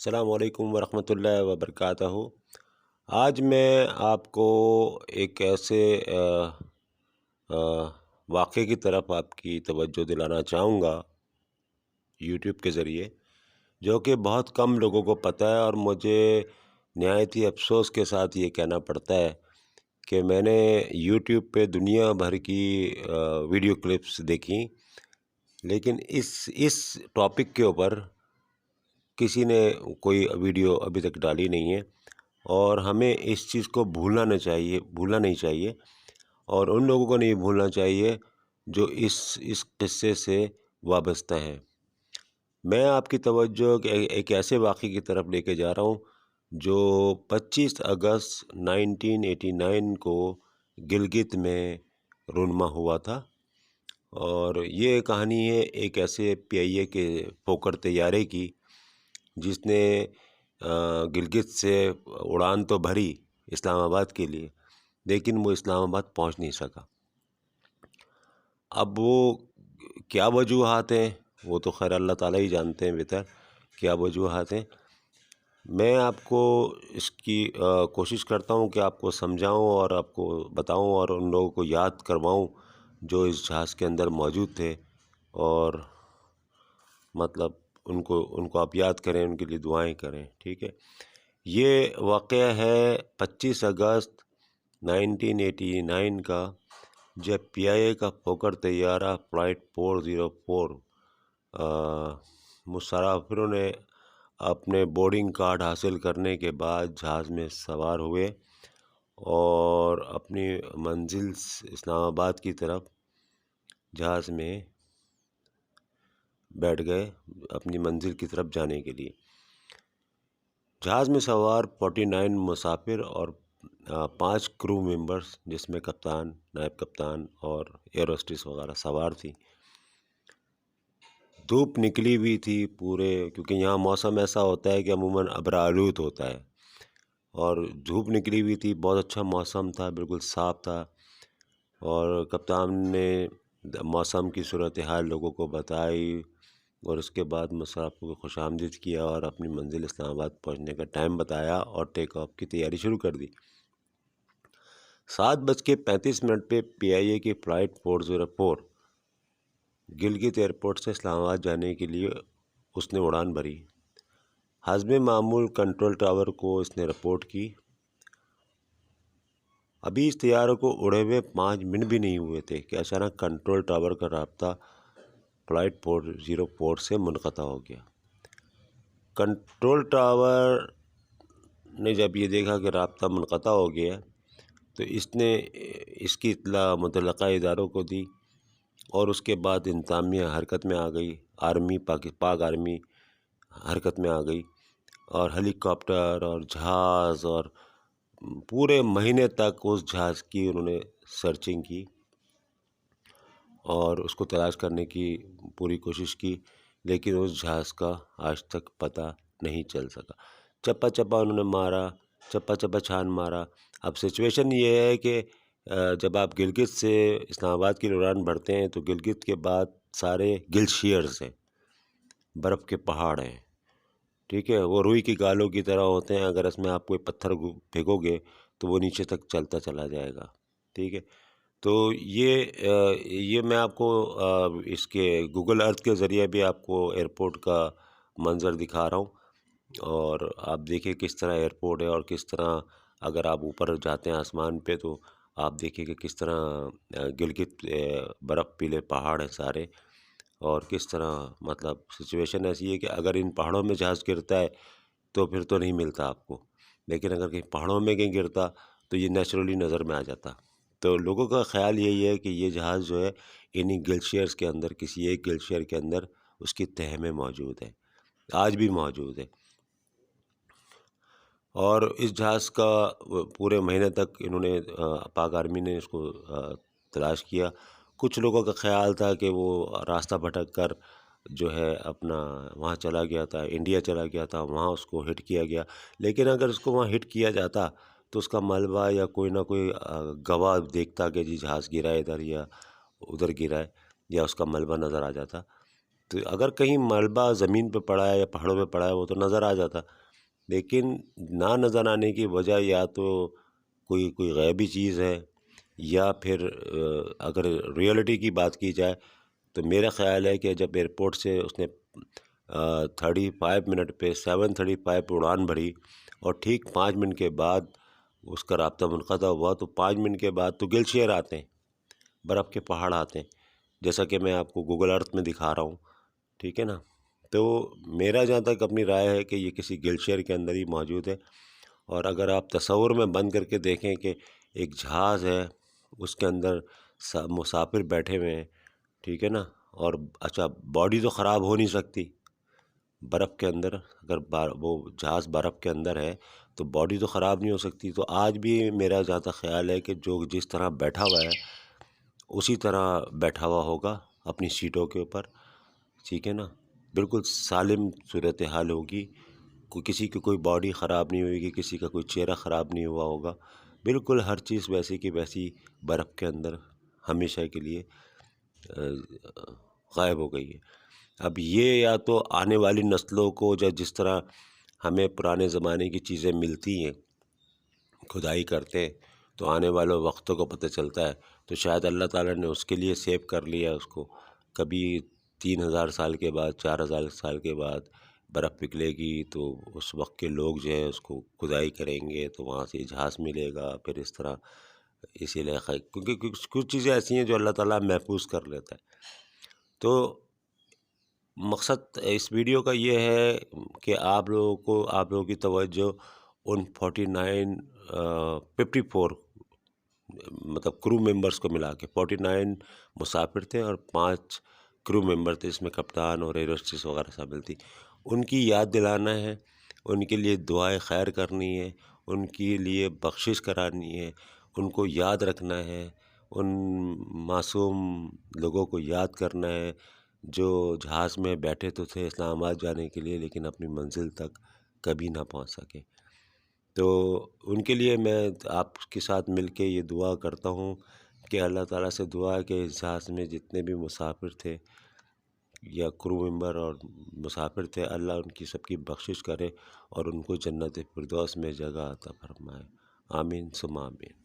السلام علیکم ورحمۃ اللہ وبرکاتہ۔ آج میں آپ کو ایک ایسے واقعے کی طرف آپ کی توجہ دلانا چاہوں گا یوٹیوب کے ذریعے، جو کہ بہت کم لوگوں کو پتہ ہے، اور مجھے نہایت ہی افسوس کے ساتھ یہ کہنا پڑتا ہے کہ میں نے یوٹیوب پہ دنیا بھر کی ویڈیو کلپس دیکھیں، لیکن اس ٹاپک کے اوپر کسی نے کوئی ویڈیو ابھی تک ڈالی نہیں ہے، اور ہمیں اس چیز کو بھولنا نہیں چاہیے، اور ان لوگوں کو نہیں بھولنا چاہیے جو اس قصے سے وابستہ ہیں۔ میں آپ کی توجہ ایک ایسے واقعے کی طرف لے کے جا رہا ہوں جو 25 اگست 1989 کو گلگت میں رونما ہوا تھا، اور یہ کہانی ہے ایک ایسے PIA کے پوکر طیارے کی جس نے گلگت سے اڑان تو بھری اسلام آباد کے لیے، لیکن وہ اسلام آباد پہنچ نہیں سکا۔ اب وہ کیا وجوہات ہیں وہ تو خیر اللہ تعالیٰ ہی جانتے ہیں بہتر کیا وجوہات ہیں۔ میں آپ کو اس کی کوشش کرتا ہوں کہ آپ کو سمجھاؤں اور آپ کو بتاؤں اور ان لوگوں کو یاد کرواؤں جو اس جہاز کے اندر موجود تھے، اور مطلب ان کو آپ یاد کریں، ان کے لیے دعائیں کریں، ٹھیک ہے۔ یہ واقعہ ہے 25 اگست 1989 کا، جب PIA کا پوکر طیارہ فلائٹ 404 مسافروں نے اپنے بورڈنگ کارڈ حاصل کرنے کے بعد جہاز میں سوار ہوئے اور اپنی منزل اسلام آباد کی طرف جہاز میں بیٹھ گئے اپنی منزل کی طرف جانے کے لیے۔ جہاز میں سوار 49 مسافر اور 5 کرو ممبرز، جس میں کپتان، نائب کپتان اور ایئر ہوسٹس وغیرہ سوار تھی۔ دھوپ نکلی ہوئی تھی پورے، کیونکہ یہاں موسم ایسا ہوتا ہے کہ عموماً ابر آلود ہوتا ہے، اور دھوپ نکلی ہوئی تھی، بہت اچھا موسم تھا، بالکل صاف تھا، اور کپتان نے موسم کی صورتحال لوگوں کو بتائی، اور اس کے بعد مسافروں کو خوش آمدید کیا اور اپنی منزل اسلام آباد پہنچنے کا ٹائم بتایا اور ٹیک آف کی تیاری شروع کر دی۔ 7:35 پہ PIA کی فلائٹ 404 گلگت ایئرپورٹ سے اسلام آباد جانے کے لیے اس نے اڑان بھری۔ حسب معمول کنٹرول ٹاور کو اس نے رپورٹ کی۔ ابھی اس طیارے کو اڑے ہوئے 5 منٹ بھی نہیں ہوئے تھے کہ اچانک کنٹرول ٹاور کا رابطہ فلائٹ 404 سے منقطع ہو گیا۔ کنٹرول ٹاور نے جب یہ دیکھا کہ رابطہ منقطع ہو گیا تو اس نے اس کی اطلاع متعلقہ اداروں کو دی، اور اس کے بعد انتظامیہ حرکت میں آ گئی، پاک آرمی حرکت میں آ گئی، اور ہیلی کاپٹر اور جہاز، اور پورے مہینے تک اس جہاز کی انہوں نے سرچنگ کی اور اس کو تلاش کرنے کی پوری کوشش کی، لیکن اس جہاز کا آج تک پتہ نہیں چل سکا۔ چپا چپا انہوں نے مارا، چپا چپا چھان مارا۔ اب سچویشن یہ ہے کہ جب آپ گلگت سے اسلام آباد کی اڑان بھرتے ہیں تو گلگت کے بعد سارے گلیشیئرز ہیں، برف کے پہاڑ ہیں، ٹھیک ہے، وہ روئی کی گالوں کی طرح ہوتے ہیں، اگر اس میں آپ کوئی پتھر پھینکو گے تو وہ نیچے تک چلتا چلا جائے گا، ٹھیک ہے۔ تو یہ میں آپ کو اس کے گوگل ارتھ کے ذریعے بھی آپ کو ایئرپورٹ کا منظر دکھا رہا ہوں، اور آپ دیکھیں کس طرح ایئرپورٹ ہے، اور کس طرح اگر آپ اوپر جاتے ہیں آسمان پہ تو آپ دیکھیں کہ کس طرح گلگت برف پیلے پہاڑ ہیں سارے، اور کس طرح مطلب سچویشن ایسی ہے کہ اگر ان پہاڑوں میں جہاز گرتا ہے تو پھر تو نہیں ملتا آپ کو، لیکن اگر کہیں پہاڑوں میں کہیں گرتا تو یہ نیچرلی نظر میں آ جاتا۔ تو لوگوں کا خیال یہی ہے کہ یہ جہاز جو ہے انہی گلیشیئرز کے اندر، کسی ایک گلیشیئر کے اندر اس کی تہہ میں موجود ہے، آج بھی موجود ہے۔ اور اس جہاز کا پورے مہینے تک انہوں نے پاک آرمی نے اس کو تلاش کیا۔ کچھ لوگوں کا خیال تھا کہ وہ راستہ بھٹک کر جو ہے اپنا وہاں چلا گیا تھا، انڈیا چلا گیا تھا، وہاں اس کو ہٹ کیا گیا، لیکن اگر اس کو وہاں ہٹ کیا جاتا تو اس کا ملبہ یا کوئی نہ کوئی گواہ دیکھتا کہ جی جہاز گرا ہے ادھر یا ادھر گرا ہے، یا اس کا ملبہ نظر آ جاتا، تو اگر کہیں ملبہ زمین پہ پڑا ہے یا پہاڑوں پہ پڑا ہے وہ تو نظر آ جاتا، لیکن نہ نظر آنے کی وجہ یا تو کوئی غیبی چیز ہے، یا پھر اگر ریئلٹی کی بات کی جائے تو میرا خیال ہے کہ جب ایئرپورٹ سے اس نے 35 منٹ پہ 7:35 پہ اڑان بھری اور ٹھیک 5 منٹ کے بعد اس کا رابطہ منقطع ہوا، تو 5 منٹ کے بعد تو گلیشیئر آتے ہیں، برف کے پہاڑ آتے ہیں، جیسا کہ میں آپ کو گوگل ارتھ میں دکھا رہا ہوں، ٹھیک ہے نا۔ تو میرا جہاں تک اپنی رائے ہے کہ یہ کسی گلیشیئر کے اندر ہی موجود ہے، اور اگر آپ تصور میں بند کر کے دیکھیں کہ ایک جہاز ہے، اس کے اندر مسافر بیٹھے ہوئے ہیں، ٹھیک ہے نا، اور اچھا باڈی تو خراب ہو نہیں سکتی برف کے اندر، اگر وہ جہاز برف کے اندر ہے تو باڈی تو خراب نہیں ہو سکتی، تو آج بھی میرا جہاں تک خیال ہے کہ جو جس طرح بیٹھا ہوا ہے اسی طرح بیٹھا ہوا ہوگا اپنی سیٹوں کے اوپر، ٹھیک ہے نا، بالکل سالم صورتحال ہوگی، کسی کی کوئی باڈی خراب نہیں ہوگی، کسی کا کوئی چہرہ خراب نہیں ہوا ہوگا، بالکل ہر چیز ویسی کی ویسی برف کے اندر ہمیشہ کے لیے غائب ہو گئی ہے۔ اب یہ یا تو آنے والی نسلوں کو جس طرح ہمیں پرانے زمانے کی چیزیں ملتی ہیں، کھدائی کرتے ہیں تو آنے والے وقتوں کو پتہ چلتا ہے، تو شاید اللہ تعالیٰ نے اس کے لیے سیو کر لیا اس کو، کبھی 3000 سال کے بعد 4000 سال کے بعد برف پگھلے گی تو اس وقت کے لوگ جو ہے اس کو کھدائی کریں گے تو وہاں سے جہاز ملے گا، پھر اس طرح اسی لیے کیونکہ کچھ چیزیں ایسی ہیں جو اللہ تعالیٰ محفوظ کر لیتا ہے۔ تو مقصد اس ویڈیو کا یہ ہے کہ آپ لوگوں کی توجہ ان 54 مطلب کرو ممبرس کو ملا کے 49 مسافر تھے اور 5 کرو ممبر تھے، اس میں کپتان اور ایروسٹس وغیرہ شامل تھی، ان کی یاد دلانا ہے، ان کے لیے دعائے خیر کرنی ہے، ان کے لیے بخشش کرانی ہے، ان کو یاد رکھنا ہے، ان معصوم لوگوں کو یاد کرنا ہے جو جہاز میں بیٹھے تو تھے اسلام آباد جانے کے لیے لیکن اپنی منزل تک کبھی نہ پہنچ سکے۔ تو ان کے لیے میں آپ کے ساتھ مل کے یہ دعا کرتا ہوں کہ اللہ تعالیٰ سے دعا ہے کہ اس جہاز میں جتنے بھی مسافر تھے یا کرو ممبر اور مسافر تھے، اللہ ان کی سب کی بخشش کرے اور ان کو جنت فردوس میں جگہ عطا فرمائے، آمین ثم آمین۔